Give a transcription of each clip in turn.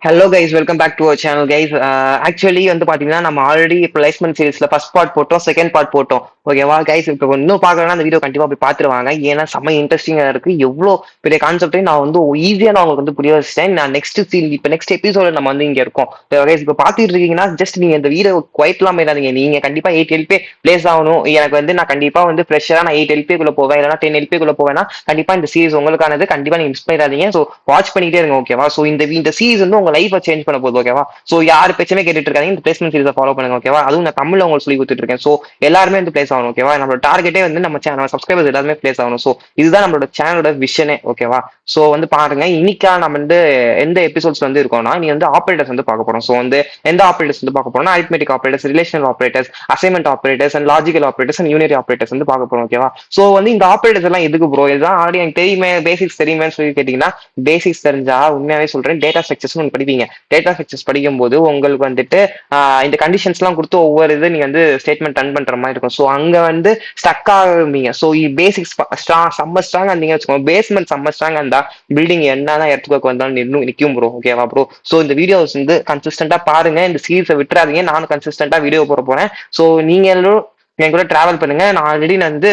Hello guys, welcome back to our channel guys. Actually வந்து பாத்தீங்கன்னா நம்ம ஆல்ரெடி பிளேஸ்மெண்ட் சீரிஸ்ல ஃபர்ஸ்ட் பார்ட் போட்டோம், செகண்ட் பார்ட் போட்டோம். ஓகேவா கைஸ், இப்போ இன்னும் பார்க்கலன்னா அந்த வீடியோ கண்டிப்பா போய் பார்த்துருவாங்க. ஏன்னா செம்ம இன்ட்ரெஸ்டிங்கா இருக்கு. எவ்வளோ பெரிய கான்செப்டையும் நான் வந்து ஈஸியா நான் உங்களுக்கு வந்து புரிய வச்சிட்டேன். நான் நெக்ஸ்ட் எபிசோட நம்ம வந்து இங்க இருக்கோம். கைஸ், இப்போ பார்த்துட்டு இருக்கீங்கன்னா ஜஸ்ட் நீங்க இந்த வீடியோ குவைட்லாம் போயிடாதீங்க. நீங்க கண்டிப்பா 8 LP பிளேஸ் ஆகணும். எனக்கு வந்து நான் கண்டிப்பா வந்து ஃப்ரெஷரா நான் 8 LP குள்ள போவேன், இல்லைன்னா 10 LP குள்ள போவேன்னா கண்டிப்பா இந்த சீரிஸ் உங்களுக்கானது. கண்டிப்பா நீங்க மிஸ் பண்ணிடாதீங்க. ஸோ வாட்ச் பண்ணிட்டே இருங்க. ஓகேவா? ஸோ இந்த சீரிஸ் வந்து உங்க லைஃபை சேஞ்ச் பண்ண போகுது. ஓகேவா? ஸோ யார் பேச்சுமே கேட்டுட்டு இருக்காங்க, இந்த பிளேஸ்மெண்ட் சீரிஸை ஃபாலோ பண்ணுங்க. ஓகேவா? அதுவும் நான் தமிழ்ல உங்களுக்கு சொல்லி கொடுத்துட்டு இருக்கேன். ஸோ எல்லாருமே வந்து பிளேஸ் ஆகணும். ஓகேவா? நம்மளோட டார்கெட்டே வந்து நம்ம சப்ஸ்கிரைபர்ஸ் எல்லாருமே பிளேஸ் ஆகணும். ஸோ இதுதான் நம்மளோட சேனலோட விஷனே. ஓகேவா? ஸோ வந்து பாருங்க, இன்னைக்கா நம்ம வந்து எந்த எபிசோட்ஸ் வந்து இருக்கோம்னா, நீ வந்து ஆப்ரேட்டர்ஸ் வந்து பார்க்க போறோம். ஸோ வந்து எந்த ஆப்ரேட்டர்ஸ் வந்து பார்க்க போறோம்னா, arithmetic operators, relational operators, assignment operators and logical operators and unary operators வந்து பார்க்க போறோம். ஓகேவா? ஸோ வந்து இந்த ஆப்ரேட்டர்ஸ் எல்லாம் எதுக்கு ப்ரோ, இதுதான் ஆல்ரெடி எனக்கு தெரியுமே, பேசிக்ஸ் தெரியுமே சொல்லி கேட்டீங்கன்னா, பேசிக்ஸ் தெரிஞ்சா உண்மையாவே சொல்றேன், டேட்டா ஸ்ட்ரக்சர்ஸ் ஒன்று படிப்பீங்க. டேட்டா ஸ்ட்ரக்சர்ஸ் படிக்கும் போது உங்களுக்கு வந்துட்டு இந்த கண்டிஷன்ஸ் எல்லாம் கொடுத்து ஒவ்வொரு இது நீங்க வந்து ஸ்டேட்மெண்ட் ரன் பண்ற மாதிரி இருக்கும். ஸோ அங்க வந்து ஸ்டக் ஆகுவீங்க. ஸோ பேசிக்ஸ் செம்ம ஸ்ட்ராங் இருந்தீங்க வச்சுக்கோங்க, பேஸ்மெண்ட் செம்ம ஸ்ட்ராங் இருந்தா பில்டிங் என்னதான் இடத்துக்கு வந்தாலும் நிற்கும் ப்ரோ. ஓகேவா ப்ரோ? ஸோ இந்த வீடியோஸ் வந்து கன்சிஸ்டன்டா பாருங்க, இந்த சீரிஸை விட்டுறாதீங்க. நானும் கன்சிஸ்டன்டா வீடியோ போறேன். ஸோ நீங்க எல்லாரும் என் கூட டிராவல் பண்ணுங்க. நான் ஆல்ரெடி வந்து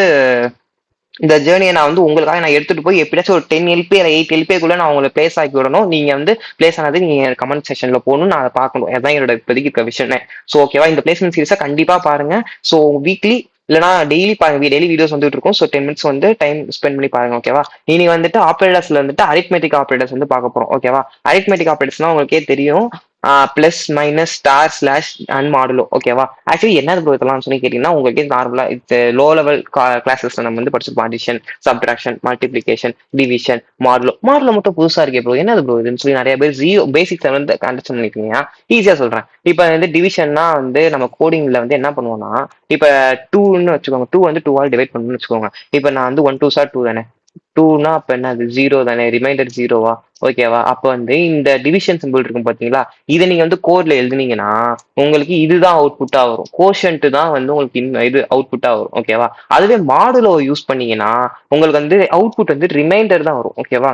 இந்த ஜேர்னியை நான் வந்து உங்களுக்காக நான் எடுத்துட்டு போய் எப்படியாச்சும் ஒரு 10 LP இல்லை 8 LP நான் உங்களை பிளேஸ் ஆக்கி விடணும். நீங்க வந்து பிளேஸ் ஆனது நீங்க கமெண்ட் செக்ஷன்ல போகணும், நான் அதை பார்க்கணும். அதான் என்னோட இப்போதைக்கு இருக்க விஷயம். ஸோ ஓகேவா, இந்த பிளேஸ்மெண்ட் சீரிஸை கண்டிப்பா பாருங்க. ஸோ வீக்லி இல்லைனா டெய்லி பாருங்க, டெய்லி வீடியோஸ் வந்துட்டு இருக்கும். ஸோ 10 minutes வந்து டைம் ஸ்பெண்ட் பண்ணி பாருங்க. ஓகேவா? இனி வந்துட்டு ஆப்ரேட்டர்ஸ்ல வந்துட்டு அரித்மெட்டிக் ஆப்ரேட்டர்ஸ் வந்து பார்க்க போறோம். ஓகேவா? அரித்மெட்டிக் ஆப்ரேட்டர்ஸ்னா உங்களுக்கே தெரியும், plus minus star slash and modulo. ஓகேவா? ஆக்சுவலி என்ன ப்ரோ இதெல்லாம் சொல்லி கேட்டீங்கன்னா, உங்களுக்கு நார்மலா லோ லெவல் கிளாஸஸ்ல நம்ம வந்து படிச்சிருப்போம். Addition, subtraction, multiplication, division, modulo மட்டும் புதுசா இருக்கே ப்ரோ, என்னது ப்ரோ இதுன்னு சொல்லி நிறைய பேர் ஜீரோ பேசிக்ஸ் வந்து அண்டர்ஸ்டாண்ட் பண்ணிருக்கீங்க. ஈஸியா சொல்றேன். இப்ப வந்து டிவிஷன்னா வந்து நம்ம கோடிங்ல வந்து என்ன பண்ணுவோம்னா, இப்ப டூன்னு வச்சுக்கோங்க, டூ வந்து 2 டிவைட் பண்ணணும்னு வச்சுக்கோங்க. இப்ப நான் வந்து 1 2 தானே, டூனா அப்ப என்ன, அது ஜீரோ தானே, ரிமைண்டர் ஜீரோவா? ஓகேவா? அப்ப வந்து இந்த டிவிஷன் சிம்பிள் இருக்கும் பாத்தீங்களா, இதை நீங்க வந்து கோட்ல எழுதுனீங்கன்னா உங்களுக்கு இதுதான் அவுட்புட்டா வரும். கோஷன்ட் தான் வந்து உங்களுக்கு இது அவுட்புட்டா வரும். ஓகேவா? அதுவே மாடுலோ யூஸ் பண்ணீங்கன்னா உங்களுக்கு வந்து அவுட்புட் வந்து ரிமைண்டர் தான் வரும். ஓகேவா?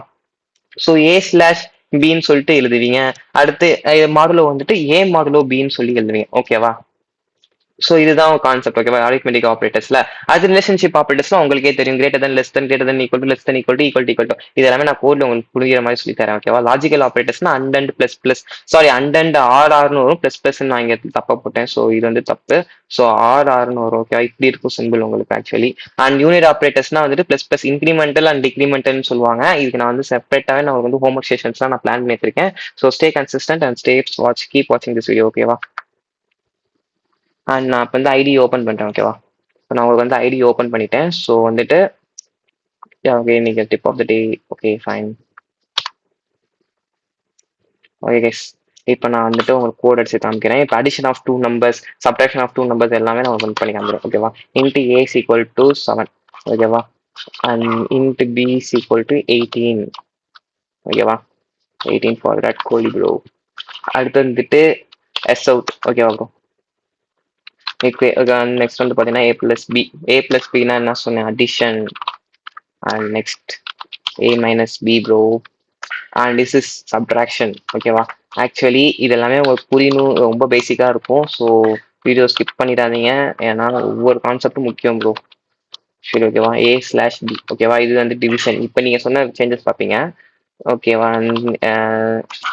ஸோ ஏ ஸ்லாஷ் பின்னு சொல்லிட்டு எழுதுவீங்க. அடுத்து மாடுலோ வந்துட்டு ஏ மாடுலோ பின்னு சொல்லி எழுதுவீங்க. ஓகேவா? ஸோ இதுதான் கான்செப்ட். ஓகேவா? அரித்மெட்டிக் ஆப்ரேட்டர்ஸ்ல அது ரிலேஷன்ஷிப் ஆப்ரேட்டர்ஸ்ல உங்களுக்கே தெரியும், greater than, less than, greater than, equal to, less than, equal to, equal to, equal to. இது எல்லாமே நான் கோட்ல உங்களுக்கு புரியுற மாதிரி சொல்லி தரேன். ஓகேவா? லாஜிக்கல் ஆப்ரேட்டர்ஸ்னா and and plus plus, sorry and and ஆர்னு வரும், பிளஸ் பிளஸ் நான் இங்க தப்பா போட்டேன். ஸோ இது வந்து தப்பு. ஸோ ஆர்னு வரும். ஓகேவா? இப்படி இருக்கும் சிம்பிள் உங்களுக்கு ஆக்சுவலி. அண்ட் யூனிட் ஆப்ரேட்டர்ஸ்னா வந்துட்டு பிளஸ் பிளஸ் இன்க்ரிமெண்டல் அண்ட் டிக்ரிமெண்டல்னு சொல்லுவாங்க. இதுக்கு நான் வந்து செப்பரேட்டாவே நான் வந்து ஹோம்ஒர்க் செஷன்ஸ் நான் பிளான் பண்ணிருக்கேன். So stay consistent and stay watch, keep வாட்சிங் திஸ் வீடியோ. ஓகேவா? அண்ட் நான் இப்போ வந்து ஐடி ஓப்பன் பண்ணுறேன். ஓகேவா? நான் உங்களுக்கு வந்து ஐடி ஓப்பன் பண்ணிட்டேன். ஸோ வந்துட்டு ஓகே, நீங்கள் tip of the day. Okay fine. Okay guys, இப்போ நான் வந்துட்டு உங்களுக்கு கோட் அடிச்சு காமிக்கிறேன். இப்போ addition of 2 numbers, subtraction of 2 numbers எல்லாமே நான் உங்களுக்கு பண்ணி காமிக்கிறேன். ஓகேவா? Int A is equal to 7. ஓகேவா? And int B is equal to 18. ஓகேவா? 18 ஃபார் தட் கோலி ப்ரோ. அடுத்து வந்துட்டு எஸ் அவுட். ஓகேவா ப்ரோ? நெக்ஸ்ட் வந்து பார்த்தீங்கன்னா ஏ பிளஸ் பி. ஏ பிளஸ் பின்னா என்ன சொன்னேன், addition. And next A minus B bro. And this is subtraction. ஓகேவா? ஆக்சுவலி இது எல்லாமே உங்களுக்கு புரியணும், ரொம்ப பேசிக்காக இருக்கும். ஸோ வீடியோ ஸ்கிப் பண்ணிடாதீங்க, ஏன்னா ஒவ்வொரு கான்செப்டும் முக்கியம் ப்ரோ. சரி ஓகேவா? A slash B. ஓகேவா? இது வந்து டிவிஷன். இப்போ நீங்கள் சொன்ன சேஞ்சஸ் பார்ப்பீங்க. ஓகேவா?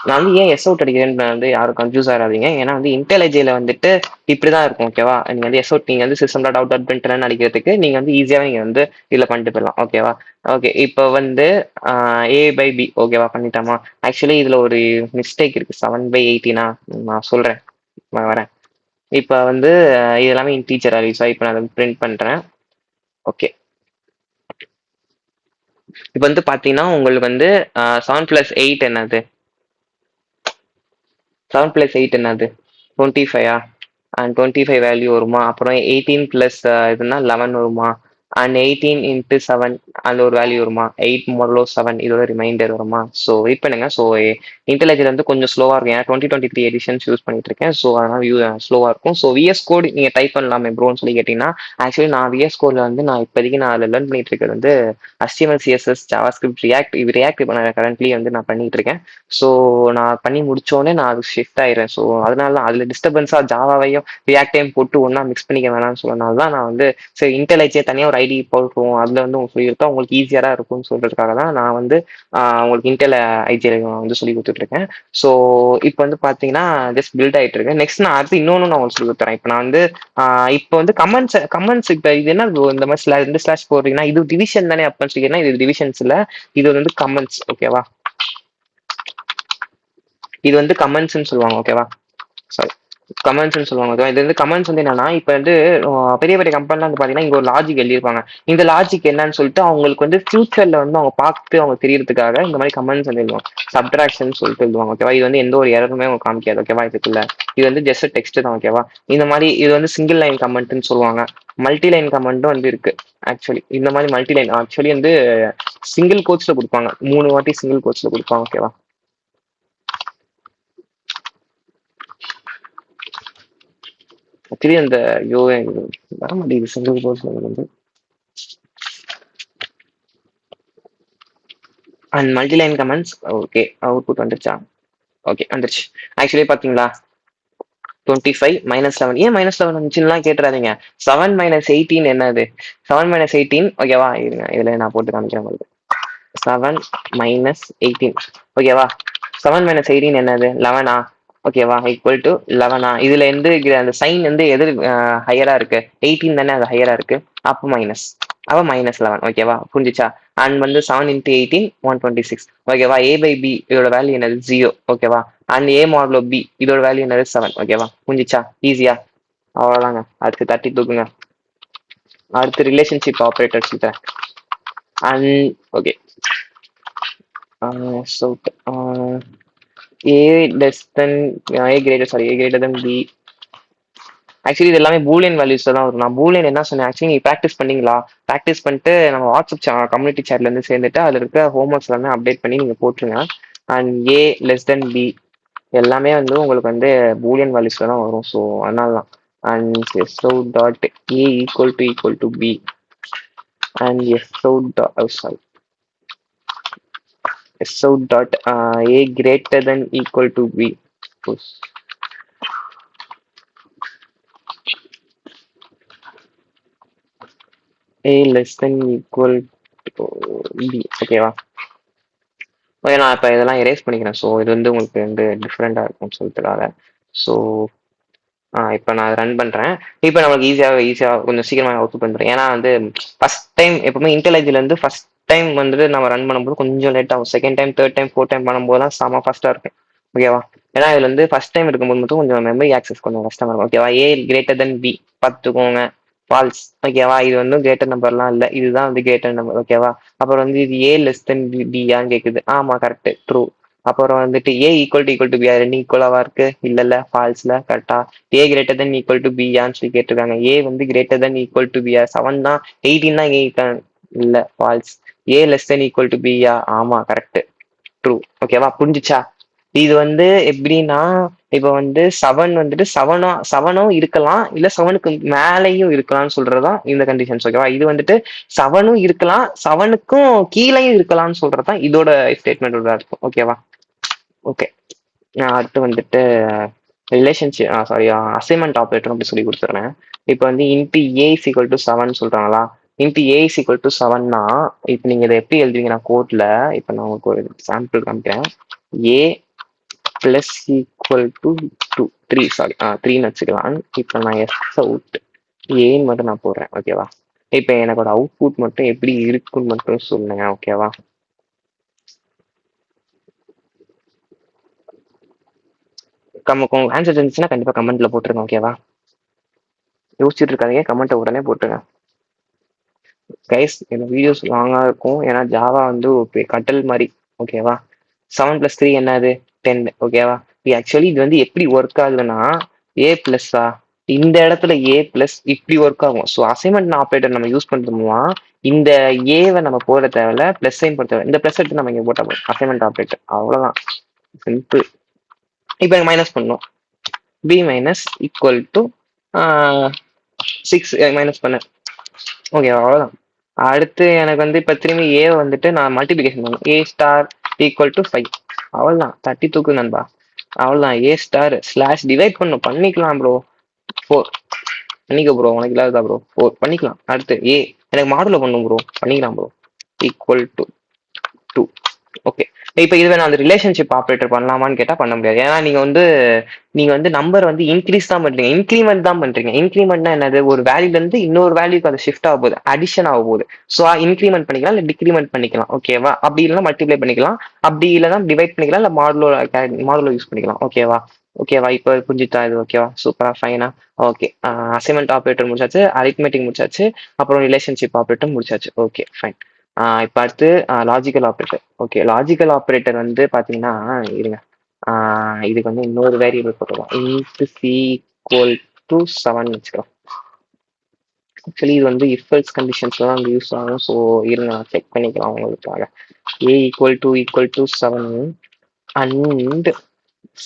நான் வந்து ஏன் எஸ் அவுட் அடிக்கிறேன்னு வந்து யாரும் கன்ஃபியூஸ் ஆகாதீங்க. ஏன்னா வந்து இன்டெலிஜியில் வந்துட்டு இப்படிதான் இருக்கும். ஓகேவா? நீங்கள் வந்து எஸ் அவுட், நீங்கள் வந்து சிஸ்டம் டாட் அவுட் டாட் பிரிண்ட்லன்னு அடிக்கிறதுக்கு நீங்கள் வந்து ஈஸியாக நீங்கள் வந்து இதில் பண்ணிட்டு போயிடலாம். ஓகேவா? ஓகே, இப்போ வந்து ஏ பை பி. ஓகேவா? பண்ணிட்டோமா? ஆக்சுவலி இதில் ஒரு மிஸ்டேக் இருக்குது, 7/18. நான் சொல்கிறேன், வரேன். இப்போ வந்து இது எல்லாமே இன்டீஜர் வேல்யூஸா, இப்போ நான் அதை பிரிண்ட் பண்ணுறேன். ஓகே, இப்போ வந்து பார்த்தீங்கன்னா உங்களுக்கு வந்து 7 + 8 என்னது, 7 + 8 என்னது, 25. அண்ட் 25 வேல்யூ வருமா? அப்புறம் 18 + இதுனா 11 வருமா? அண்ட் 18 இன்ட்டு 7 அந்த ஒரு வேல்யூ வருமா, 8 மோடலோ 7 இதோட ரிமைண்டர் வருமா. ஸோ வெயிட் பண்ணுங்க. ஸோ இன்டெலிஜென்ட் வந்து கொஞ்சம் ஸ்லோவா இருக்கும், ஏன்னா 2023 எடிஷன்ஸ் யூஸ் பண்ணிட்டு இருக்கேன். ஸோ அதனால ஸ்லோவா இருக்கும். ஸோ விஎஸ் கோட் நீங்க டைப் பண்ணலாமே ப்ரோன்னு சொல்லி கேட்டீங்கன்னா, ஆக்சுவலி நான் விஎஸ் கோட்ல வந்து நான் இப்போதைக்கு நான் அதில் லேர்ன் பண்ணிட்டு இருக்கிறது வந்து HTML CSS ஜாவாஸ்கிரிப்ட் ரியாக்ட். இது ரியாக்ட் இப்போ நான் கரண்ட்லி வந்து நான் பண்ணிட்டு இருக்கேன். ஸோ நான் பண்ணி முடிச்சோடனே நான் அது ஷிஃப்ட் ஆயிடுறேன். ஸோ அதனால அதில் டிஸ்டர்பன்ஸா ஜாவாவையும் ரியாக்டையும் போட்டு ஒன்றா மிக்ஸ் பண்ணிக்க வேணாம்னு சொன்னனால தான் நான் வந்து சரி இன்டெலைச்சே தனியாக ஒரு ஐடி போட்டுருவோம், அதில் வந்து உங்களுக்கு சொல்லியிருக்கோம் உங்களுக்கு ஈஸியாக இருக்கும்னு சொல்றதுக்காக தான் நான் வந்து உங்களுக்கு இன்டெல் ஐடி வந்து சொல்லி கொடுத்துட்டு இருக்கேன். ஸோ இப்போ வந்து பார்த்தீங்கன்னா ஜஸ்ட் பில்ட் ஆகிட்டு இருக்கு. நெக்ஸ்ட் நான் அடுத்து இன்னொன்று நான் உங்களுக்கு சொல்லி கொடுத்துறேன். இப்போ நான் வந்து இப்போ வந்து கமெண்ட்ஸ் இப்போ இது என்ன இந்த மாதிரி ரெண்டு ஸ்லாஷ் போடுறீங்கன்னா இது டிவிஷன் தானே அப்படின்னு சொல்லிங்கன்னா இது டிவிஷன்ஸ் இல்லை, இது வந்து கமெண்ட்ஸ். ஓகேவா, இது வந்து கமெண்ட்ஸ்ன்னு சொல்லுவாங்க. ஓகேவா, சாரி கமெண்ட்ஸ்னு சொல்லுவாங்க. இது வந்து கமெண்ட்ஸ் வந்து என்னன்னா இப்போ வந்து பெரிய பெரிய கம்பெனிலாம் வந்து பார்த்தீங்கன்னா இங்கே ஒரு லாஜிக் எழுதியிருப்பாங்க. இந்த லாஜிக் என்னன்னு சொல்லிட்டு அவங்களுக்கு வந்து ஃபியூச்சர்ல வந்து அவங்க பார்த்து அவங்க தெரியறதுக்காக இந்த மாதிரி கமெண்ட்ஸ் வந்து எழுதுவாங்க. சப்ட்ராக்ஷன் சொல்லிட்டு எழுதுவாங்க. ஓகேவா, இது வந்து எந்த ஒரு எரருமே அவங்க காமிக்காது. ஓகேவா, இதுக்குள்ள இது வந்து ஜஸ்ட் டெக்ஸ்ட் தான். ஓகேவா, இந்த மாதிரி இது வந்து சிங்கிள் லைன் கமெண்ட்னு சொல்லுவாங்க. மல்டி லைன் கமெண்ட்டும் வந்து இருக்கு. ஆக்சுவலி இந்த மாதிரி மல்டி லைன் ஆக்சுவலி வந்து சிங்கிள் கோட்ஸ்ல கொடுப்பாங்க, 3 வாட்டி சிங்கிள் கோட்ஸ்ல கொடுப்பாங்க. ஓகேவா, ஆக்சுவலி அந்த வர மாட்டேங்குது சிங்கிள் கோட்ஸ்ல வந்து and multiline comments. Okay, output வந்துருச்சா? ஓகே வந்துருச்சு. ஆக்சுவலி பாத்தீங்களா 25 -11 ஏன் -11 வந்துச்சுன்னா கேட்டுறாதீங்க. 7 - 18 என்னது, 7 - 18. ஓகேவா, இருங்க இதுல நான் போட்டு காமிக்கிறேன் உங்களுக்கு. 7 - 18. ஓகேவா, 7 - 18 என்னது 11ஆ. ஓகேவா, ஈக்குவல் டு 11ஆ. இதுல இருந்து அந்த சைன் வந்து எது ஹையரா இருக்கு, 18 தானே அது ஹையரா இருக்கு. அப்போ மைனஸ், அவ -11. ஓகேவா, புரிஞ்சிச்சா. அண்ட் வந்து 7 × 18 126. ஓகேவா, A/B இதோட வேல்யூ என்னது 0. ஓகேவா, அண்ட் A மாடுலோ B இதோட வேல்யூ என்னது 7. ஓகேவா, புரிஞ்சிச்சா, ஈஸியா. அவ்வளோதாங்க. அடுத்து தட்டி தூக்குங்க. அடுத்து ரிலேஷன்ஷிப் ஆப்ரேட்டர்ஸ் கிட்ட and okay so A less than A greater sorry A greater than B. Actually இது எல்லாமே பூலியன் வேல்யூஸ் தான் வரும். நான் பூலியன் என்ன சொன்னேன், ஆக்சுவலி நீங்க ப்ராக்டிஸ் பண்ணீங்களா, ப்ராக்டிஸ் பண்ணிட்டு நம்ம வாட்ஸ்அப் கம்யூனிட்டி சேட்ல இருந்து சேர்ந்துட்டு அதுல இருக்க ஹோம்ஒர்க்ஸ் எல்லாமே அப்டேட் பண்ணி நீங்க போட்டுருங்க. And A less than B எல்லாமே வந்து உங்களுக்கு வந்து பூலியன் வேல்யூஸ்ல தான் வரும். ஸோ அதனால தான். And sout dot A equal to B and sout sorry sout dot A greater than equal to B. A less than equal to B. ஓகேவா, okay நான் இப்போ இதெல்லாம் எரேஸ் பண்ணிக்கிறேன். ஸோ இது வந்து உங்களுக்கு வந்து டிஃப்ரெண்டாக இருக்கும்னு சொல்லிட்டுக்காக. ஸோ இப்போ நான் அதை ரன் பண்ணுறேன். இப்போ நம்மளுக்கு ஈஸியாக கொஞ்சம் சீக்கிரமாக அவுட் பண்ணுறேன். ஏன்னா வந்து ஃபர்ஸ்ட் டைம் எப்பவுமே இன்டெலிஜிலேருந்து ஃபர்ஸ்ட் டைம் வந்துட்டு நம்ம ரன் பண்ணும்போது கொஞ்சம் லேட் ஆகும். Second time, third time, fourth time பண்ணும்போதுலாம் செம ஃபாஸ்ட்டாக இருக்கும். ஓகேவா, ஏன்னா இதுல வந்து ஃபர்ஸ்ட் டைம் இருக்கும்போது மட்டும் கொஞ்சம் மெமரி ஆக்சஸ் கொஞ்சம் கஷ்டமா இருக்கும். ஓகேவா, A greater than B பார்த்துக்கோங்க, ஃபால்ஸ். ஓகேவா, இது வந்து கிரேட்டர் நம்பர்லாம் இல்லை, இதுதான் வந்து கிரேட்டர் நம்பர். ஓகேவா, அப்புறம் வந்து இது A less than B-யான்னு கேட்குது. ஆமா கரெக்ட், ட்ரூ. அப்புறம் வந்துட்டு A ஈக்குவல் டு B ரெண்டு ஈக்குவலாவா இருக்கு, இல்ல ஃபால்ஸ்ல கரெக்டா. A greater than equal to B யான்னு சொல்லி கேட்டிருக்காங்க. A வந்து greater than equal to B 7 தான், 18 தான் 8 இல்ல false. A less than equal to B yeah, ஆமா கரெக்ட், ட்ரூ. ஓகேவா, புரிஞ்சுச்சா. இது வந்து எப்படின்னா இப்ப வந்து 7 வந்துட்டு 7ம் இருக்கலாம், இல்ல 7க்கு மேலேயும் இருக்கலாம்னு சொல்றதுதான் இந்த கண்டிஷன்ஸ். ஓகேவா, இது வந்துட்டு 7ம் இருக்கலாம், 7க்கும் கீழேயும் இருக்கலாம்னு சொல்றதுதான் இதோட ஸ்டேட்மெண்டோட இருக்கும். ஓகேவா, ஓகே. அடுத்து வந்துட்டு ரிலேஷன்ஷிப் சாரி அசைன்மெண்ட் ஆப்ரேட்டர் அப்படி சொல்லி கொடுத்துறேன். இப்போ வந்து into A is equal to 7 சொல்றாங்களா, into A is equal to 7னா இப்போ நீங்க இதை எப்படி எழுதுவீங்கன்னா கோட்ல, இப்போ நான் உங்களுக்கு ஒரு சாம்பிள் காமிக்கிறேன். A plus equal to 2 3 sorry 3ன்னு வச்சுக்கலாம். இப்போ நான் எஸ் அவுட் ஏன்னு மட்டும் நான் போடுறேன். ஓகேவா, இப்போ எனக்கோட அவுட்புட் மட்டும் எப்படி இருக்குன்னு மட்டும் சொல்லுங்க. ஓகேவா, ஆன்சர் இருந்துச்சுன்னா கண்டிப்பா கமெண்ட்ல போட்டுருங்க. ஓகேவா, யோசிச்சுட்டு இருக்காதீங்க, கமெண்ட்டை உடனே போட்டுருங்க. கைஸ் இந்த வீடியோஸ் லாங்கா இருக்கும், ஏன்னா ஜாவா வந்து கட்டல் மாதிரி. ஓகேவா, 7 + 3 என்னது 10. ஓகேவா, ஆக்சுவலி இது வந்து எப்படி ஒர்க் ஆகுதுன்னா A +, இந்த இடத்துல ஏ பிளஸ் இப்படி ஒர்க் ஆகும். ஸோ அசைன்மெண்ட் ஆப்ரேட்டர் நம்ம யூஸ் பண்ணுறோம்னா இந்த ஏவை நம்ம போட தேவையில்ல, பிளஸ் சைன் போட தேவை. இந்த பிளஸ் எடுத்து நம்ம இங்க போட்டா போதும். அசைன்மெண்ட் ஆப்ரேட்டர் அவ்வளவுதான், சிம்பிள். இப்போ எனக்கு மைனஸ் பண்ணணும். B minus equal to 6 minus பண்ண. ஓகே, அவ்வளவுதான். அடுத்து எனக்கு வந்து இப்ப திரும்பி ஏ வந்துட்டு நான் மல்டிபிகேஷன் பண்ணணும். ஏ ஸ்டார் ஈக்குவல் டு 5. அவ்வளவுதான், தட்டி தூக்கு நண்பா. அவ்வளவுதான், ஏ ஸ்டார் ஸ்லாஷ் டிவைட் பண்ணும் பண்ணிக்கலாம் ப்ரோ. 4 பண்ணிக்க ப்ரோ, உனக்கு இல்லாததா ப்ரோ. 4 பண்ணிக்கலாம். அடுத்து ஏ எனக்கு மாடுல பண்ணும் ப்ரோ, பண்ணிக்கலாம் ப்ரோ. Equal to 2. ஓகே, இப்போ இதுவே நான் அந்த ரிலேஷன்ஷிப் ஆப்ரேட்டர் பண்ணலாமான்னு கேட்டா பண்ண முடியாது. ஏன்னா நீங்க வந்து நம்பர் வந்து இன்க்ரீஸ் தான் பண்றீங்க, இன்க்ரிமெண்ட் தான் பண்றீங்க. இன்க்ரிமெண்ட்னா என்னது, ஒரு வேல்யூல இருந்து இன்னொரு வேல்யூக்கு அது ஷிஃப்ட் ஆக போகுது, அடிஷன் ஆக போகுது. ஸோ இன்க்ரிமெண்ட் பண்ணிக்கலாம் இல்லை டிக்ரிமெண்ட் பண்ணிக்கலாம். ஓகேவா, அப்படி இல்லைன்னா மல்டிப்ளை பண்ணிக்கலாம், அப்படி இல்லைன்னா டிவைட் பண்ணிக்கலாம், இல்லை மாடுலோ யூஸ் பண்ணிக்கலாம். ஓகேவா. ஓகேவா, இப்போ புரிஞ்சுட்டா இது? ஓகேவா, சூப்பரா, ஃபைனா. ஓகே, அசைன்மெண்ட் ஆப்ரேட்டர் முடிச்சாச்சு, அரித்மெட்டிக் முடிச்சாச்சு, அப்புறம் ரிலேஷன்ஷிப் ஆப்ரேட்டர் முடிச்சாச்சு. Okay, fine. இப்போ அடுத்து logical operator. Okay, logical operator வந்து பாத்தீங்கன்னா இருங்க, இதுக்கு வந்து இன்னொரு வேரியபிள் போட்டுருவோம். இன்ட் சி ஈக்குவல் டு 7 வச்சுக்கிறோம். ஆக்சுவலி இது வந்து இஃப் எல்ஸ் கண்டிஷன்ஸ்ல தான் வந்து யூஸ் ஆகும். ஸோ இருங்க, நான் செக் பண்ணிக்கலாம் உங்களுக்காக. A equal to 7 and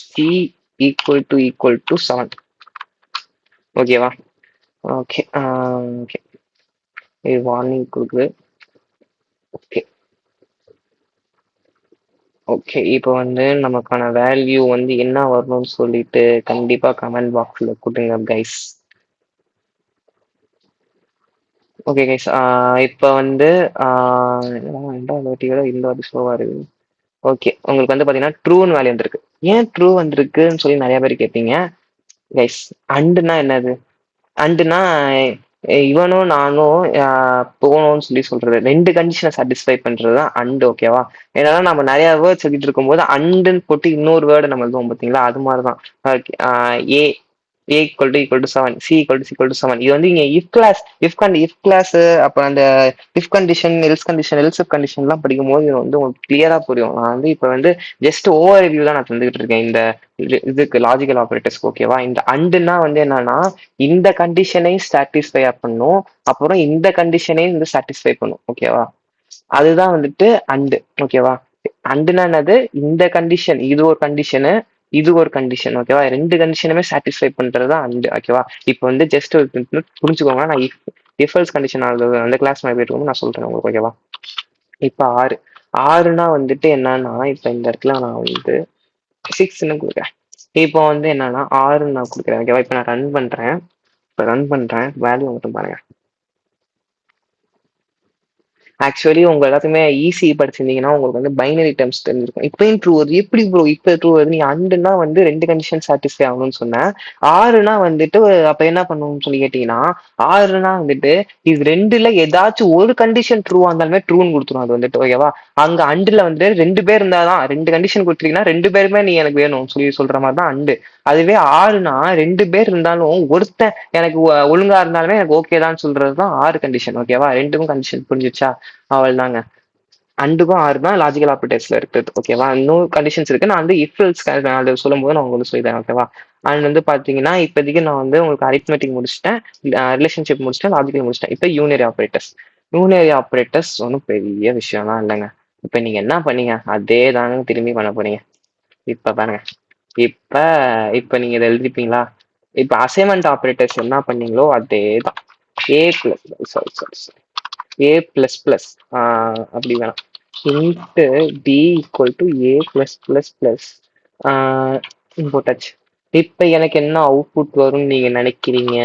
C equal to 7. ஓகேவா. ஓகே, ஓகே, இது வார்னிங் கொடுக்குது. ஓகே, ஓகே, இப்போ வந்து நமக்கான வேல்யூ வந்து என்ன வரணும்னு சொல்லிட்டு கண்டிப்பா கமெண்ட் பாக்ஸ்ல கொடுங்க கைஸ். ஓகே கைஸ், இப்போ வந்து ரெண்டாவது வாட்டி விட இந்த வாட்டி ஸ்லோவா இருக்கு. ஓகே, உங்களுக்கு வந்து பாத்தீங்கன்னா ட்ரூன்னு வேல்யூ வந்திருக்கு. ஏன் ட்ரூ வந்திருக்குன்னு சொல்லி நிறைய பேர் கேட்பீங்க கைஸ். அண்டுனா என்னது? அண்டுனா இவனும் நானும் போகணும்னு சொல்லி சொல்றது, ரெண்டு கண்டிஷனை சாட்டிஸ்ஃபை பண்றது தான் அண்டு. ஓகேவா. ஏன்னா நம்ம நிறைய வேர்ட் சொல்லிட்டு இருக்கும்போது அண்டுன்னு போட்டு இன்னொரு வேர்டு நம்ம எழுதுவோம் பார்த்தீங்களா, அது மாதிரிதான். A equal to 7, C equal to 7. இது வந்து இங்க இஃப் கிளாஸ் அப்புறம் அந்த if condition, else if condition எல்லாம் படிக்கும்போது இது வந்து உங்களுக்கு கிளியரா புரியும். நான் வந்து இப்ப வந்து ஜஸ்ட் ஓவர் ரிவ்யூ தான் நான் தந்துகிட்டு இருக்கேன் இந்த இதுக்கு லாஜிக்கல் ஆப்ரேட்டர்ஸ்க்கு. ஓகேவா. இந்த அண்டுனா வந்து என்னன்னா இந்த கண்டிஷனை சாட்டிஸ்ஃபை பண்ணும், அப்புறம் இந்த கண்டிஷனை வந்து சாட்டிஸ்ஃபை பண்ணும். ஓகேவா, அதுதான் வந்துட்டு அண்டு. ஓகேவா. அண்டுனா என்னது, இந்த கண்டிஷன், இது ஒரு கண்டிஷனு, இது ஒரு கண்டிஷன். ஓகேவா, ரெண்டு கண்டிஷனுமே சாட்டிஸ்ஃபை பண்றது தான் அண்டு. ஓகேவா. இப்போ வந்து ஜஸ்ட் புரிஞ்சுக்கோங்க, நான் இஃபல்ஸ் கண்டிஷன் அந்த கிளாஸ் நான் போயிட்டு நான் சொல்றேன் உங்களுக்கு. ஓகேவா. இப்போ ஆறுனா வந்துட்டு என்னன்னா, இப்போ இந்த இடத்துல நான் வந்து 6ன்னு கொடுக்குறேன். இப்போ வந்து என்னன்னா ஆறுன்னு நான் கொடுக்குறேன். ஓகேவா. இப்போ நான் ரன் பண்றேன், வேல்யூ மட்டும் பாருங்க. ஆக்சுவலி உங்க எல்லாத்துக்குமே ஈஸி படிச்சிருந்தீங்கன்னா உங்களுக்கு வந்து பைனரி டெர்ம்ஸ் தெரிஞ்சிருக்கும். இப்பயும் ட்ரூ வருது, எப்படி ப்ரோ இப்போ ட்ரூ வருது? நீ அண்டுனா வந்து ரெண்டு கண்டிஷன் சாட்டிஸ்ஃபை ஆகணும்னு சொன்னேன். ஆறுனா வந்துட்டு அப்ப என்ன பண்ணணும்னு சொல்லி கேட்டீங்கன்னா, ஆறுனா வந்துட்டு இது ரெண்டுல ஏதாச்சும் ஒரு கண்டிஷன் ட்ரூவா இருந்தாலுமே ட்ரூன்னு கொடுத்துரும் அது வந்துட்டு. ஓகேவா. அங்க அண்டுல வந்து ரெண்டு பேர் இருந்தாதான், ரெண்டு கண்டிஷன் கொடுத்துட்டீங்கன்னா ரெண்டு பேருமே நீ எனக்கு வேணும் சொல்லி சொல்ற மாதிரி தான் அண்டு. அதுவே ஆறுனா ரெண்டு பேர் இருந்தாலும் ஒருத்தன் எனக்கு ஒழுங்கா இருந்தாலுமே எனக்கு ஓகே தான் சொல்றதுதான் ஆறு கண்டிஷன். ஓகேவா. ரெண்டுக்கும் கண்டிஷன் புரிஞ்சிச்சா? அவள் தாங்க. அண்டுக்கும் ஆறு தான் லாஜிக்கல் ஆப்ரேட்டர்ஸ்ல இருக்குது. ஓகேவா. இன்னும் கண்டிஷன்ஸ் இருக்கு, நான் வந்து இஃப் எல்ஸ் சொல்லும் போது நான் உங்களுக்கு சொல்லித்தரேன். ஓகேவா. அண்ட் வந்து பாத்தீங்கன்னா இப்போதைக்கு நான் வந்து உங்களுக்கு அரித்மெட்டிக் முடிச்சிட்டேன், ரிலேஷன்ஷிப் முடிச்சிட்டேன், லாஜிக்கல் முடிச்சிட்டேன். இப்போ யூனியரி ஆப்ரேட்டர்ஸ் ஒன்றும் பெரிய விஷயம்லாம் இல்லைங்க. இப்போ நீங்க என்ன பண்ணீங்க அதே தாங்க திரும்பி பண்ண போறீங்க. இப்ப பாருங்க, இப்ப இப்ப நீங்க இதை எழுதிப்பீங்களா? இப்ப அசைன்மெண்ட் ஆப்ரேட்டர்ஸ் என்ன பண்ணீங்களோ அதே தான். A plus sorry A plus plus அப்படி வேணாம். Int D equal to A plus plus plus போட்டாச்சு. இப்ப எனக்கு என்ன அவுட்புட் வரும்னு நீங்க நினைக்கிறீங்க?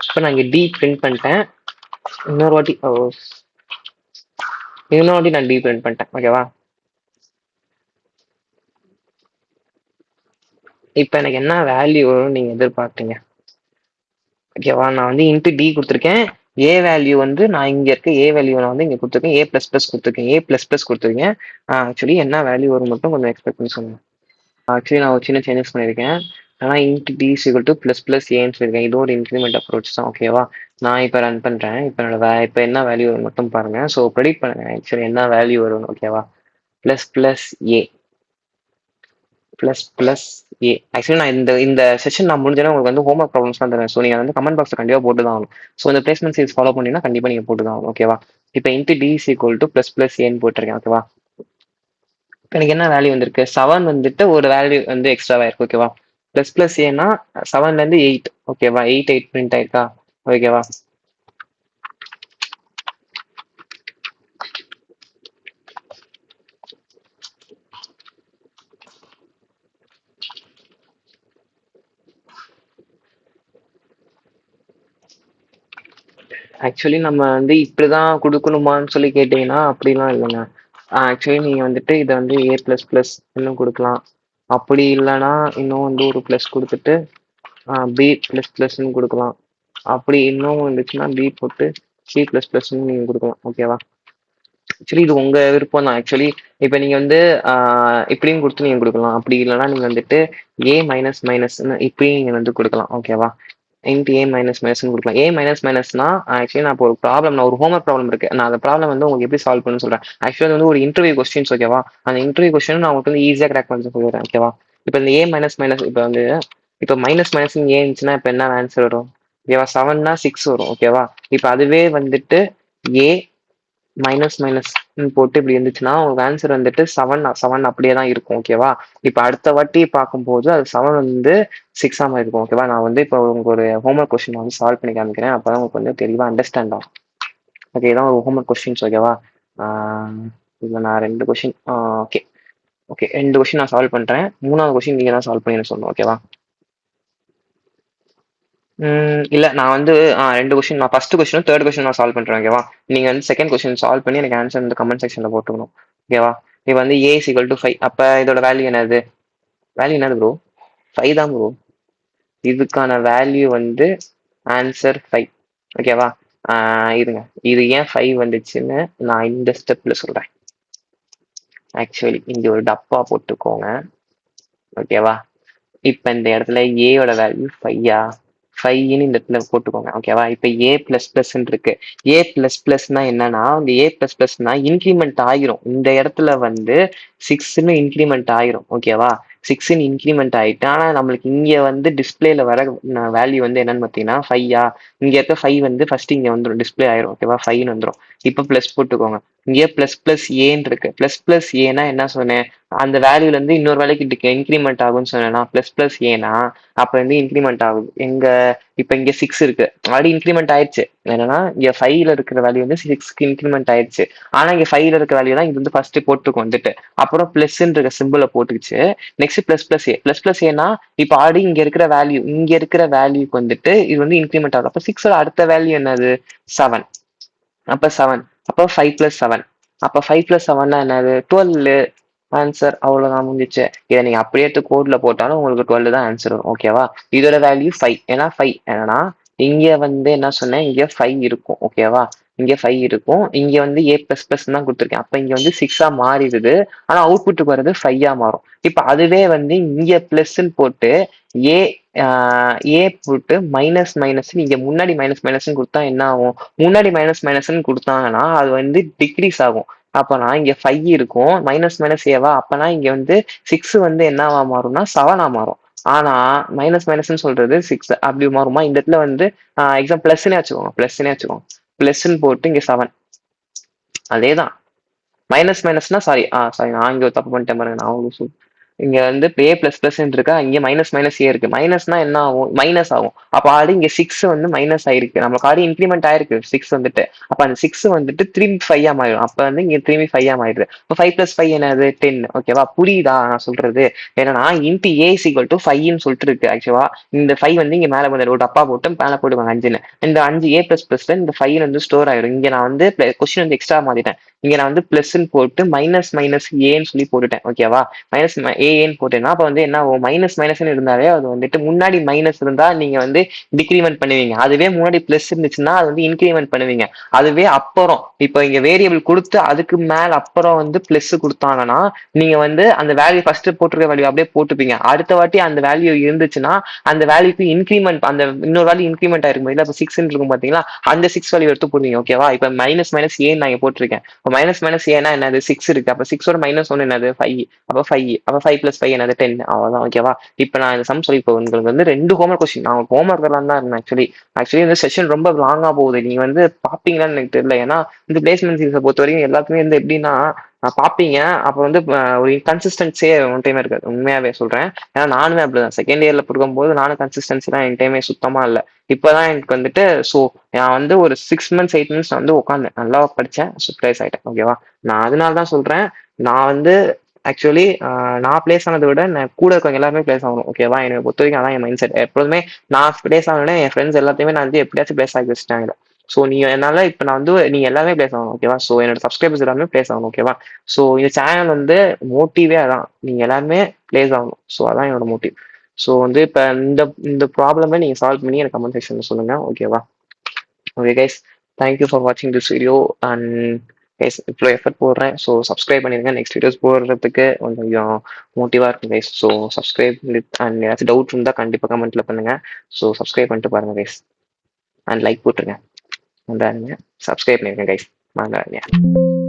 இப்ப நான் இங்க டி பிரிண்ட் பண்ணிட்டேன். இன்னொரு வாட்டி நான் டி பிரிண்ட் பண்ணிட்டேன். ஓகேவா. இப்ப எனக்கு என்ன வேல்யூ வரும்னு நீங்க எதிர்பார்த்தீங்க? ஓகேவா. நான் வந்து இன்ட்டு டி கொடுத்துருக்கேன். ஏ வேல்யூ வந்து நான் இங்க இருக்க ஏ வேல்யூ நான் வந்து இங்க கொடுத்துருக்கேன், ஏ பிளஸ் பிளஸ் கொடுத்துருக்கேன், ஏ பிளஸ் பிளஸ் கொடுத்துருக்கேன். ஆக்சுவலி என்ன வேல்யூ வரும் மட்டும் கொஞ்சம் எக்ஸ்பெக்ட் பண்ணி சொல்லுங்க. ஆக்சுவலி நான் ஒரு சின்ன சேஞ்சஸ் பண்ணியிருக்கேன். ஆனால் இன்ட்டு டி சிக்கல் டு பிளஸ் பிளஸ் ஏன்னு சொல்லியிருக்கேன். இது ஒரு இன்க்ரிமெண்ட் அப்ரோச் தான். ஓகேவா. நான் இப்போ ரன் பண்றேன். இப்போ என்னோட இப்போ என்ன வேல்யூ வரும் மட்டும் பாருங்க. ஸோ ப்ரெடிக்ட் பண்ணுங்க ஆக்சுவலி என்ன வேல்யூ வரும். ஓகேவா. Plus plus A plus plus A. Actually நான் இந்த செஷன் நான் முடிஞ்சேன்னா உங்களுக்கு வந்து ஹோம் ஒர்க் ப்ராப்ளம்ஸ் தான் தருவேன். ஸோ நீங்க வந்து கமெண்ட் பாக்ஸ் கண்டிப்பா போட்டு தான் ஆகணும். ஸோ இந்த பிளேஸ்மெண்ட் சீரிஸ் ஃபாலோ பண்ணீங்கன்னா கண்டிப்பா நீங்க போட்டு தான் ஆகணும். ஓகேவா? இப்போ into D is equal to plus plus ஏன்னு போட்டிருக்கேன். ஓகேவா? எனக்கு என்ன வேல்யூ வந்திருக்கு? 7 வந்துட்டு ஒரு வேல்யூ வந்து எக்ஸ்ட்ராவா இருக்கு. ஓகேவா? பிளஸ் பிளஸ் ஏன்னா 7ல இருந்து 8. ஓகேவா? 8 பிரிண்ட் ஆயிருக்கா? ஓகேவா? ஆக்சுவலி நம்ம வந்து இப்படிதான் கொடுக்கணுமான்னு சொல்லி கேட்டீங்கன்னா அப்படிலாம் இல்லைங்க. ஆக்சுவலி நீங்க வந்துட்டு இதை வந்து ஏ பிளஸ் பிளஸ் இன்னும் கொடுக்கலாம். அப்படி இல்லைன்னா இன்னும் வந்து ஒரு பிளஸ் கொடுத்துட்டு பி பிளஸ் பிளஸ்ன்னு கொடுக்கலாம். அப்படி இன்னும் இருந்துச்சுன்னா பி போட்டு சி பிளஸ் பிளஸ்ன்னு நீங்க கொடுக்கலாம். ஓகேவா? ஆக்சுவலி இது உங்க விருப்பம் தான். ஆக்சுவலி இப்போ நீங்க வந்து இப்படியும் கொடுத்து நீங்க கொடுக்கலாம். அப்படி இல்லைன்னா நீங்க வந்துட்டு ஏ மைனஸ் மைனஸ்ன்னு இப்படியும் நீங்க வந்து கொடுக்கலாம். ஓகேவா? இன்ட்டு ஏ மைனஸ் மைனஸ்னு கொடுக்கலாம். ஏ மைனஸ் மைனஸ்னா ஆக்சுவலி நான் இப்போ ஒரு ப்ராப்ளம், நான் ஒரு ஹோம்ஒர்க் ப்ராப்ளம் இருக்கு. நான் அந்த ப்ராப்ளம் வந்து உங்களுக்கு எப்படி சால்வ் பண்ணணும்னு சொல்றேன். ஆக்சுவலி வந்து ஒரு இன்டர்வியூ கொஸ்டின்ஸ். ஓகேவா? அந்த இன்டர்வியூ கொஸ்டின் நான் உங்களுக்கு வந்து ஈஸியாக கிராக் பண்ணி சொல்லிடுறேன். ஓகேவா? இப்போ இந்த ஏ மைனஸ் மைனஸ் இப்போ வந்து இப்போ மைனஸ் மைனஸ் ஏ இருந்துச்சுன்னா இப்போ என்ன ஆன்சர் வரும்? ஓகேவா? 7னா 6 வரும். ஓகேவா? இப்போ அதுவே வந்துட்டு ஏ மைனஸ் மைனஸ் போட்டு இப்படி இருந்துச்சுன்னா உங்களுக்கு ஆன்சர் வந்துட்டு 7 அப்படியே தான் இருக்கும். ஓகேவா? இப்போ அடுத்த வாட்டி பார்க்கும்போது அது 7 வந்து 6 இருக்கும். ஓகேவா? நான் வந்து இப்போ உங்களுக்கு ஒரு ஹோம்ஒர்க் கொஸ்டின் வந்து சால்வ் பண்ணி காமிக்கிறேன். அப்பதான் உங்களுக்கு வந்து தெளிவாக அண்டர்ஸ்டாண்ட் ஆகும். ஓகே, இதான் ஒரு ஹோம்ஒர்க் கொஸ்டின்ஸ். ஓகேவா? இதில் நான் 2 கொஸ்டின். ஓகே ஓகே, 2 கொஸ்டின் நான் சால்வ் பண்றேன். 3வது கொஸ்டின் நீங்க தான் சால்வ் பண்ணி சொல்லணும். ஓகேவா? இல்ல, நான் வந்து 2 கொஸ்டின், நான் ஃபர்ஸ்ட் கொஸ்டினும் தேர்ட் கொஸ்டின் நான் சால்வ் பண்றேன். ஓகேவா? நீங்க வந்து செகண்ட் கொஸ்டின் சால்வ் பண்ணி எனக்கு ஆன்சர் வந்து கமெண்ட் செக்ஷன்ல போட்டுக்கணும். ஓகேவா? இப்போ வந்து ஏ இஸ் ஈக்குவல் டு 5. அப்ப இதோட வேல்யூ என்னது? வேல்யூ என்னது ப்ரோ? 5 தான் ப்ரோ. இதுக்கான வேல்யூ வந்து ஆன்சர் 5. ஓகேவா? இருங்க, இது ஏன் 5 வந்துச்சுன்னு நான் இந்த ஸ்டெப்ல சொல்றேன். ஆக்சுவலி இங்க ஒரு டப்பா போட்டுக்கோங்க. ஓகேவா? இப்ப இந்த இடத்துல ஏயோட வேல்யூ 5யா? 5ன்னு இந்த இடத்துல போட்டுக்கோங்க. ஓகேவா? இப்ப ஏ பிளஸ் பிளஸ் இருக்கு. ஏ பிளஸ் பிளஸ்னா என்னன்னா, இந்த ஏ பிளஸ் பிளஸ்னா இன்க்ரிமெண்ட் ஆகிரும். இந்த இடத்துல வந்து 6ன்னு இன்க்ரிமெண்ட் ஆயிரும். ஓகேவா? 6ன்னு இன்க்ரிமெண்ட் ஆயிட்டு, ஆனா நம்மளுக்கு இங்க வந்து டிஸ்பிளேல வர வேல்யூ வந்து என்னன்னு பாத்தீங்கன்னா 5யா? இங்க இருக்க 5 வந்து ஃபர்ஸ்ட் இங்க வந்துடும், டிஸ்பிளே ஆயிரும். ஓகேவா? 5ன்னு வந்துடும். இப்ப பிளஸ் போட்டுக்கோங்க. இங்கே பிளஸ் பிளஸ் ஏன்னு இருக்கு. பிளஸ் பிளஸ் ஏன்னா என்ன சொன்னேன்? அந்த வேல்யூல இருந்து இன்னொரு வேலைக்கு இன்க்ரிமெண்ட் ஆகும்னு சொன்னேன்னா பிளஸ் பிளஸ் ஏன்னா அப்ப வந்து இன்க்ரிமெண்ட் ஆகுது. எங்க இப்ப இங்க 6 இருக்கு, ஆல்ரெடி இன்க்ரிமெண்ட் ஆயிடுச்சு. என்னன்னா இங்க 5ல இருக்கிற வேல்யூ வந்து 6க்கு இன்க்ரிமெண்ட் ஆயிடுச்சு. ஆனா இங்க 5ல இருக்க வேல்யூ தான் இது வந்து ஃபர்ஸ்ட் போட்டுருக்கும் வந்துட்டு. அப்புறம் பிளஸ் இருக்க சிம்பிளை போட்டுக்கிச்சு. Next plus plus A. Plus plus ஏன்னா இப்ப ஆல்ரெடி இங்க இருக்கிற வேல்யூக்கு வந்துட்டு இது வந்து இன்க்ரிமெண்ட் ஆகுது. அப்ப 6ஓட அடுத்த வேல்யூ என்னது? 7. அப்ப 7. அப்ப 5 பிளஸ் 7. அப்ப 5 பிளஸ் 7 என்னது? 12. ஆன்சர் அவ்வளவுதான், முடிஞ்சிச்சு. இதை நீங்க அப்படியே எடுத்து கோட்ல போட்டாலும் உங்களுக்கு 12 தான் ஆன்சர் வரும். ஓகேவா? இதோட வேல்யூ 5. ஏன்னா 5 என்னன்னா இங்க வந்து என்ன சொன்னேன், இங்க 5 இருக்கும். ஓகேவா? இங்க 5 இருக்கும். இங்க வந்து ஏ பிளஸ் பிளஸ் தான் கொடுத்துருக்கேன். அப்ப இங்க வந்து 6ஆ மாறிடுது. ஆனா அவுட்புட்டுக்கு வர்றது 5ஆ மாறும். இப்ப அதுவே வந்து இங்க பிளஸ்ன்னு போட்டு ஏ ஏ போட்டு மைனஸ் மைனஸ் இங்க முன்னாடி மைனஸ் மைனஸ் கொடுத்தா என்ன ஆகும்? முன்னாடி மைனஸ் மைனஸ்ன்னு கொடுத்தாங்கன்னா அது வந்து டிக்ரீஸ் ஆகும். அப்பனா இங்க 5 இருக்கும், மைனஸ் மைனஸ் ஏவா? அப்பனா இங்க வந்து 6 வந்து என்னவா மாறும்னா 7ஆ மாறும். ஆனா மைனஸ் மைனஸ்ன்னு சொல்றது 6 அப்படி மாறுமா? இந்த இடத்துல வந்து எக்ஸாம் பிளஸ்னே வச்சுக்கோங்க. பிளஸ்ன்னு போட்டு இங்க 7. அதேதான். மைனஸ் மைனஸ்னா சாரி, நான் இங்க ஒரு தப்பு பண்ணிட்டேன் பாருங்க. நான் ஒரு இங்க வந்து ஏ பிளஸ் பிளஸ் இருக்கா, இங்க மைனஸ் மைனஸ் ஏ இருக்கு. மைனஸ்னா என்ன ஆகும்? மைனஸ் ஆகும். அப்ப ஆல்ரெடி இங்க 6 வந்து மைனஸ் ஆயிருக்கு, நமக்கு ஆல்ரெடி இன்க்ரிமெண்ட் ஆயிருக்கு 6 வந்துட்டு. அப்ப அந்த 6 வந்துட்டு திரும்பி 5ஆ மாறிடும். அப்ப வந்து இங்க திரும்பி 5ஆ மாறிடுது. இப்போ 5 பிளஸ் 5 என்னது? 10. ஓகேவா? புரியுதா நான் சொல்றது? என்னன்னா இன்ட்டு ஏ ஈக்குவல் டு 5ன்னு சொல்லிட்டு இருக்கு. ஆக்சுவலா இந்த 5 வந்து இங்க மேல வந்து ஒரு டப்பா போட்டு மேல போட்டுவாங்க 5ன்னு. இந்த 5 ஏ பிளஸ் பிளஸ்ல இந்த 5 வந்து ஸ்டோர் ஆயிடும். இங்க நான் வந்து கொஸ்டின் வந்து எக்ஸ்ட்ரா மாத்திட்டேன். இங்க நான் வந்து பிளஸ்ன்னு போட்டு மைனஸ் மைனஸ் ஏன்னு சொல்லி போட்டுட்டேன். ஓகேவா? மைனஸ் ஏன்னு போட்டேன்னா அப்ப வந்து என்ன ஆகும்? மைனஸ் மைனஸ்ன்னு இருந்தாலே அது வந்துட்டு முன்னாடி மைனஸ் இருந்தா நீங்க வந்து டிக்ரிமெண்ட் பண்ணுவீங்க. அதுவே முன்னாடி பிளஸ் இருந்துச்சுன்னா அது வந்து இன்க்ரிமெண்ட் பண்ணுவீங்க. அதுவே அப்புறம் இப்போ இங்க வேரியபிள் கொடுத்து அதுக்கு மேல அப்புறம் வந்து பிளஸ் கொடுத்தாங்கன்னா நீங்க வந்து அந்த வேல்யூ ஃபர்ஸ்ட் போட்டிருக்க வேல்யூ அப்படியே போட்டுப்பீங்க. அடுத்த வாட்டி அந்த வேல்யூ இருந்துச்சுன்னா அந்த வேல்யூக்கு இன்க்ரிமெண்ட், அந்த இன்னொரு வேல்யூ இன்க்ரிமெண்ட் ஆயிருக்கும். இல்ல இப்போ 6 இருக்கும் பாத்தீங்களா, அந்த 6 வேல்யூ எடுத்து போடுவீங்க. ஓகேவா? இப்ப மைனஸ் மைனஸ் ஏன்னு நான் போட்டிருக்கேன். மைனஸ் மைனஸ் ஏன்னா என்னது 6 இருக்கு. அப்ப 6ஓட -1 என்னது 5. அப்ப 5 அப்ப 5 + 5 என்னது 10. அவ்வளவுதான். ஓகேவா? இப்ப நான் இந்த சம் சொல்லி இப்போ உங்களுக்கு வந்து 2 ஹோம்ஒர்க் கொஸ்டின். நான் ஹோம்ஒர்க் தான் இருந்தேன் ஆக்சுவலி இந்த செஷன் ரொம்ப லாங்கா போகுது. நீங்க வந்து பாப்பீங்களான்னு எனக்கு தெரியல. ஏன்னா இந்த பிளேஸ்மெண்ட் சீரிஸை பொறுத்த வரைக்கும் எல்லாத்துக்குமே வந்து எப்படின்னா பாப்பீங்க. அப்ப வந்து ஒரு கன்சிஸ்டன்சியே ஒன் டைம் இருக்காது. உண்மையாவே சொல்றேன். ஏன்னா நானுமே அப்படிதான் செகண்ட் இயர்ல போது நானும் கன்சிஸ்டன்சி தான் என் டைமே சுத்தமா இல்லை. இப்பதான் எனக்கு வந்துட்டு ஸோ நான் வந்து ஒரு 6 months 8 months வந்து உட்காந்தேன், நல்லா படிச்சேன், பிளேஸ் ஆயிட்டேன். ஓகேவா? நான் அதனால தான் சொல்றேன். நான் வந்து ஆக்சுவலி நான் பிளேஸ் ஆனதை விட நான் கூட இருக்கவங்க எல்லாருமே பிளேஸ் ஆகணும். ஓகேவா? என்னை பொறுத்த வரைக்கும் அதான் என் மைண்ட் செட். எப்போதுமே நான் பிளேஸ் ஆகணும்னா என் ஃப்ரெண்ட்ஸ் எல்லாத்தையுமே நான் வந்து எப்படியாச்சும் பிளேஸ் ஆகி வச்சுட்டாங்க. ஸோ நீங்க என்னால இப்ப நான் வந்து நீங்க எல்லாமே பிளேஸ் ஆகணும். ஓகேவா? ஸோ என்னோட சப்ஸ்கிரைபர்ஸ் எல்லாமே பிளேஸ் ஆகணும். ஓகேவா? ஸோ இந்த சேனல் வந்து மோட்டிவே அதான், நீங்க எல்லாருமே பிளேஸ் ஆகணும். ஸோ அதான் என்னோட மோட்டிவ். ஸோ வந்து இப்ப இந்த இந்த ப்ராப்ளமை நீங்க சால்வ் பண்ணி எனக்கு கமெண்ட் செக்ஷன்ல சொல்லுங்க. ஓகேவா? ஓகே கைஸ், தேங்க்யூ ஃபார் வாட்சிங் திஸ் வீடியோ. அண்ட் கைஸ் இவ்வளோ எஃபர்ட் போடுறேன். ஸோ சப்ஸ்கிரைப் பண்ணிருங்க. நெக்ஸ்ட் வீடியோஸ் போடுறதுக்கு கொஞ்சம் மோட்டிவாக இருக்கும் கைஸ். ஸோ சப்ஸ்கிரைப் அண்ட் ஏதாச்சும் டவுட் இருந்தால் கண்டிப்பாக கமெண்ட்ல பண்ணுங்க. ஸோ சப்ஸ்கிரைப் பண்ணிட்டு பாருங்க கைஸ். அண்ட் லைக் போட்டுருங்க. மறந்துடாதீங்க. சப்ஸ்கிரைப் பண்ணிருங்க கைஸ். மறந்துடாதீங்க.